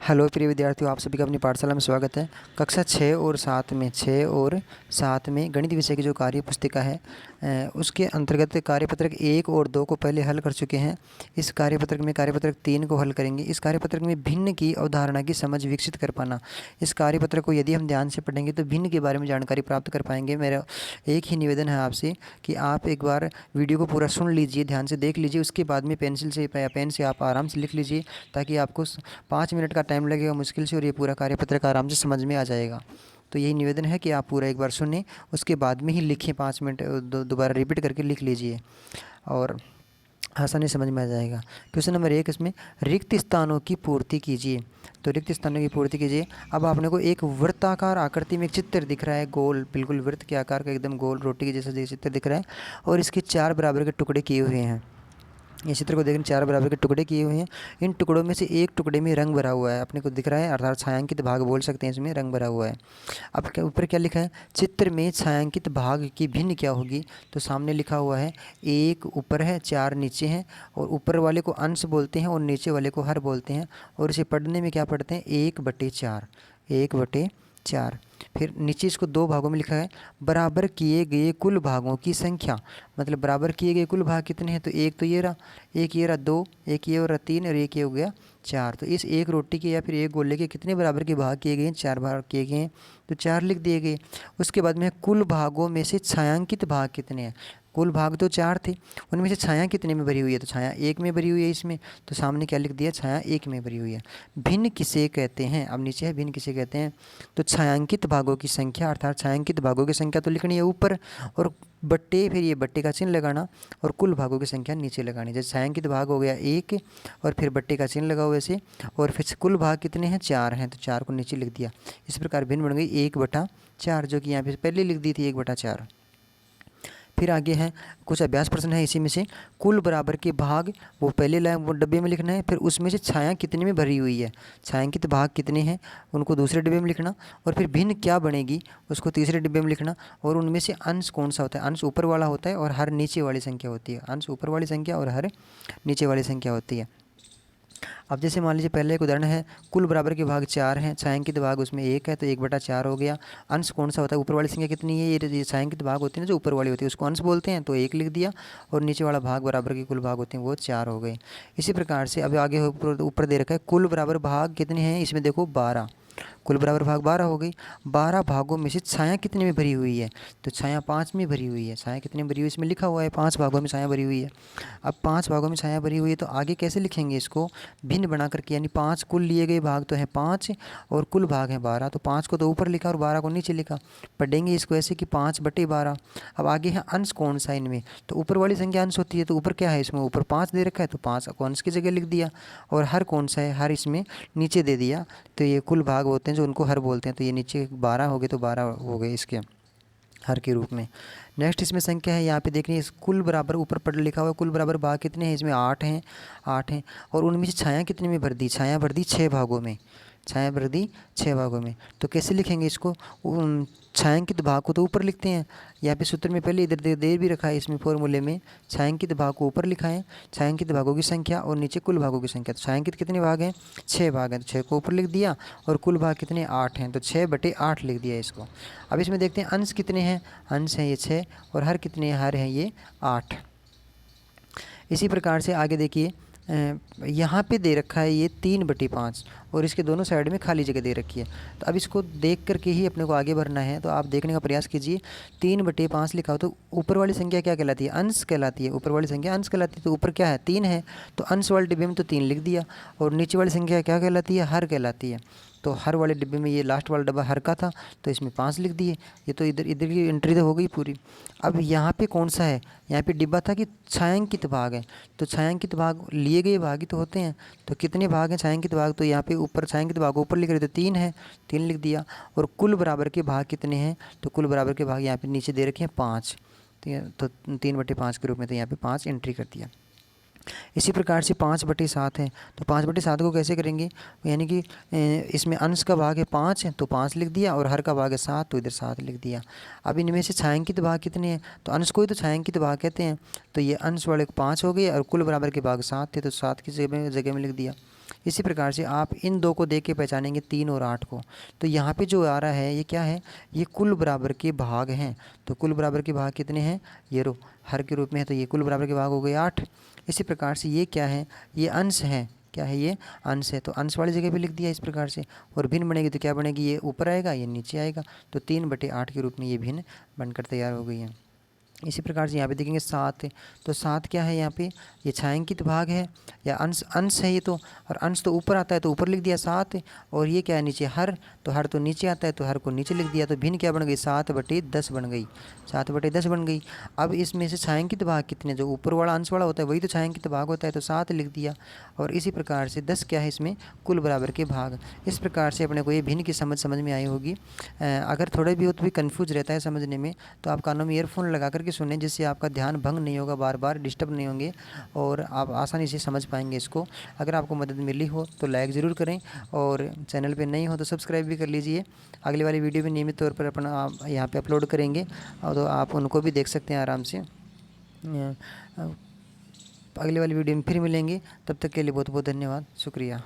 Hello प्रिय विद्यार्थियों, आप सभी का अपनी पाठशाला में स्वागत है। कक्षा 6 और 7 में गणित विषय की जो कार्य पुस्तिका है उसके अंतर्गत कार्यपत्रक 1 और 2 को पहले हल कर चुके हैं। इस कार्यपत्रक में कार्यपत्रक 3 को हल करेंगे। इस कार्यपत्रक में भिन्न की अवधारणा की समझ विकसित कर पाना। इस कार्यपत्रक को यदि हम ध्यान से पढ़ेंगे तो भिन्न के बारे में जानकारी प्राप्त कर पाएंगे। मेरा एक ही निवेदन है आपसे कि आप एक बार वीडियो को पूरा सुन लीजिए, ध्यान से देख लीजिए, उसके बाद में पेंसिल से या पेन से आप आराम से लिख लीजिए, ताकि आपको 5 मिनट का टाइम लगेगा मुश्किल से, और ये पूरा कार्यपत्रक आराम से समझ में आ जाएगा। तो यही निवेदन है कि आप पूरा एक बार सुनें, उसके बाद में ही लिखें। 5 मिनट दोबारा रिपीट करके लिख लीजिए और आसानी समझ में आ जाएगा। क्वेश्चन नंबर 1, इसमें रिक्त स्थानों की पूर्ति कीजिए। तो रिक्त स्थानों की पूर्ति कीजिए। अब आपने को एक वृत्ताकार आकृति में एक चित्र दिख रहा है, गोल, बिल्कुल वृत्त के आकार का, एकदम गोल रोटी के जैसा चित्र दिख रहा है, और इसके 4 बराबर के टुकड़े किए हुए हैं। ये चित्र को देखने 4 बराबर के टुकड़े किए हुए हैं। इन टुकड़ों में से एक टुकड़े में रंग भरा हुआ है, अपने को दिख रहा है, अर्थात छायांकित भाग बोल सकते हैं, इसमें रंग भरा हुआ है। अब क्या ऊपर क्या लिखा है? चित्र में छायांकित भाग की भिन्न क्या होगी? तो सामने लिखा हुआ है 1 ऊपर है, 4 नीचे हैं, और ऊपर वाले को अंश बोलते हैं और नीचे वाले को हर बोलते हैं। और इसे पढ़ने में क्या पढ़ते हैं? 1/4, 1/4। फिर नीचे इसको 2 भागों में लिखा है, बराबर किए गए कुल भागों की संख्या। मतलब बराबर किए गए कुल भाग कितने हैं? तो एक तो ये रहा, एक ये रहा 2, एक ये और 3, और एक ये हो गया 4। तो इस एक रोटी के या फिर एक गोले के कितने बराबर के भाग किए गए हैं? 4 भाग किए गए हैं, तो 4 लिख दिए गए। उसके बाद में कुल भागों में से छायांकित भाग कितने हैं? कुल भाग तो 4 थे, उनमें से छाया कितने में भरी हुई है? तो छाया 1 में भरी हुई है इसमें, तो सामने क्या लिख दिया? छाया 1 में भरी हुई है। भिन्न किसे कहते हैं? अब नीचे है भिन्न किसे कहते हैं। तो छायांकित भागों की संख्या, अर्थात छायांकित भागों की संख्या तो लिखनी है ऊपर, और बट्टे, फिर ये बट्टे का चिन्ह लगाना, और कुल भागों की संख्या नीचे लगानी। जैसे छायांकित भाग हो गया 1, और फिर बट्टे का चिन्ह लगा हुआ ऐसे, और फिर कुल भाग कितने हैं? 4 हैं, तो 4 को नीचे लिख दिया। इस प्रकार भिन्न बन गई 1/4, जो कि यहाँ पे पहले लिख दी थी 1/4। फिर आगे है कुछ अभ्यास प्रश्न है इसी में से। कुल बराबर के भाग वो पहले लाइन वो डब्बे में लिखना है, फिर उसमें से छाया कितने में भरी हुई है, छायांकित भाग कितने हैं उनको दूसरे डिब्बे में लिखना, और फिर भिन्न क्या बनेगी उसको तीसरे डिब्बे में लिखना। और उनमें से अंश कौन सा होता है? अंश ऊपर वाला होता है और हर नीचे वाली संख्या होती है। अंश ऊपर वाली संख्या और हर नीचे वाली संख्या होती है। अब जैसे मान लीजिए पहले एक उदाहरण है, कुल बराबर के भाग 4 हैं, छायांकित भाग उसमें 1 है, तो 1/4 हो गया। अंश कौन सा होता है? ऊपर वाली संख्या कितनी है? ये छायांकित भाग होते हैं ना, जो ऊपर वाली होती है उसको अंश बोलते हैं, तो 1 लिख दिया, और नीचे वाला भाग बराबर के कुल भाग होते हैं वो 4 हो गए। इसी प्रकार से अब आगे ऊपर दे रखा है कुल बराबर भाग कितने हैं, इसमें देखो 12, कुल बराबर भाग 12 हो गई। 12 भागों में से छाया कितने में भरी हुई है? तो छाया 5 में भरी हुई है। छाया कितने में भरी हुई है? इसमें लिखा हुआ है 5 भागों में छाया भरी हुई है। अब 5 भागों में छाया भरी हुई है, तो आगे कैसे लिखेंगे इसको? भिन्न बना करके, यानी 5 कुल लिए गए भाग तो हैं 5, और कुल भाग हैं 12, तो 5 को तो ऊपर लिखा और 12 को नीचे लिखा। पढ़ेंगे इसको ऐसे कि 5/12। अब आगे है अंश कौन सा इनमें? तो ऊपर वाली संख्या अंश होती है, तो ऊपर क्या है? इसमें ऊपर 5 दे रखा है, तो 5 को अंश की जगह लिख दिया। और हर कौन सा है? हर इसमें नीचे दे दिया। तो ये कुल भाग होते हैं जो उनको हर बोलते हैं, तो ये नीचे 12 हो गए, तो 12 हो गए इसके हर के रूप में। नेक्स्ट इसमें संख्या है, यहाँ पे देखनी है कुल बराबर, ऊपर पढ़ लिखा हुआ है कुल बराबर भाग कितने हैं? इसमें 8 हैं, 8 हैं। और उनमें से छाया कितने में भर दी? छाया भर दी 6 भागों में, छाया भर दी 6 भागों में। तो कैसे लिखेंगे इसको? छायांकित भाग को तो ऊपर लिखते हैं, यहाँ पे सूत्र में पहले इधर दे भी रखा है, इसमें फॉर्मूले में छायांकित भाग को ऊपर लिखा है, छायांकित भागों की संख्या, और नीचे कुल भागों की संख्या। तो छायांकित कितने भाग हैं? 6 भाग हैं, तो 6 को ऊपर लिख दिया, और कुल भाग कितने? 8 हैं, तो 6/8 लिख दिया इसको। अब इसमें देखते हैं अंश कितने हैं। अंश हैं ये 6, और हर कितने? हर हैं ये 8। इसी प्रकार से आगे देखिए, यहाँ पे दे रखा है ये 3/5, और इसके दोनों साइड में खाली जगह दे रखी है। तो अब इसको देख करके ही अपने को आगे बढ़ना है, तो आप देखने का प्रयास कीजिए। 3/5 लिखा हो तो ऊपर वाली संख्या क्या कहलाती है? अंश कहलाती है। ऊपर वाली संख्या अंश कहलाती है, तो ऊपर क्या है? 3 है, तो अंश वाले डिब्बे में तो 3 लिख दिया। और नीचे वाली संख्या क्या कहलाती है? हर कहलाती है। तो हर वाले डिब्बे में ये लास्ट वाला डब्बा हर का था, तो इसमें 5 लिख दिए। ये तो इधर इधर की एंट्री तो हो गई पूरी। अब यहाँ पे कौन सा है? यहाँ पे डिब्बा था कि छायांकित भाग है, तो छायांकित भाग लिए गए भाग ही तो होते हैं। तो कितने भाग हैं छायांकित भाग? तो यहाँ पे ऊपर छायांकित भाग ऊपर लिख रहे थे 3 है, 3 लिख दिया। और कुल बराबर के भाग कितने हैं? तो कुल बराबर के भाग यहाँ पे नीचे दे रखे हैं 5, तो 3/5 के रूप में, तो यहाँ पे 5 एंट्री कर दिया। इसी प्रकार से 5/7 है, तो 5/7 को कैसे करेंगे? यानी कि इसमें अंश का भाग है 5 है, तो 5 लिख दिया, और हर का भाग है 7, तो इधर 7 लिख दिया। अब इनमें से छायांकित भाग कितने हैं? तो अंश को ही तो छायांकित भाग कहते हैं, तो ये अंश वाले 5 हो गए, और कुल बराबर के भाग 7 थे, तो 7 की जगह में लिख दिया। इसी प्रकार से आप इन दो को देख के पहचानेंगे 3 और 8 को। तो यहाँ पे जो आ रहा है ये क्या है, ये कुल बराबर के भाग हैं। तो कुल बराबर के भाग कितने हैं, ये रो हर के रूप में है, तो ये कुल बराबर के भाग हो गए 8। इसी प्रकार से ये क्या है, ये अंश है, क्या है ये अंश है, तो अंश वाली जगह पे लिख दिया इस प्रकार से। और भिन्न बनेगी तो क्या बनेगी, ये ऊपर आएगा ये नीचे आएगा, तो 3/8 के रूप में ये भिन्न बनकर तैयार हो गई है। इसी प्रकार से यहाँ पे देखेंगे 7, तो 7 क्या है यहाँ पे, ये छायांकित भाग है या अंश, अंश है ये तो, और अंश तो ऊपर आता है तो ऊपर लिख दिया 7, और ये क्या है नीचे हर, तो हर तो नीचे आता है तो हर को नीचे लिख दिया, तो भिन्न क्या बन गई 7/10 बन गई, 7/10 बन गई। अब इसमें से छायांकित भाग कितने, जो ऊपर वाला अंश वाला होता है वही तो छायांकित भाग होता है, तो 7 लिख दिया। और इसी प्रकार से 10 क्या है इसमें, कुल बराबर के भाग। इस प्रकार से अपने को ये भिन्न की समझ में आई होगी। अगर थोड़ा भी हो तो भी कन्फ्यूज रहता है समझने में, तो आप कानों में ईयरफोन लगा करके सुने, जिससे आपका ध्यान भंग नहीं होगा, बार बार डिस्टर्ब नहीं होंगे और आप आसानी से समझ पाएंगे इसको। अगर आपको मदद मिली हो तो लाइक ज़रूर करें, और चैनल पे नहीं हो तो सब्सक्राइब भी कर लीजिए। अगली वाली वीडियो भी नियमित तौर पर अपना आप यहाँ पे अपलोड करेंगे, और तो आप उनको भी देख सकते हैं आराम से। अगली वाली वीडियो में फिर मिलेंगे, तब तक के लिए बहुत बहुत धन्यवाद, शुक्रिया।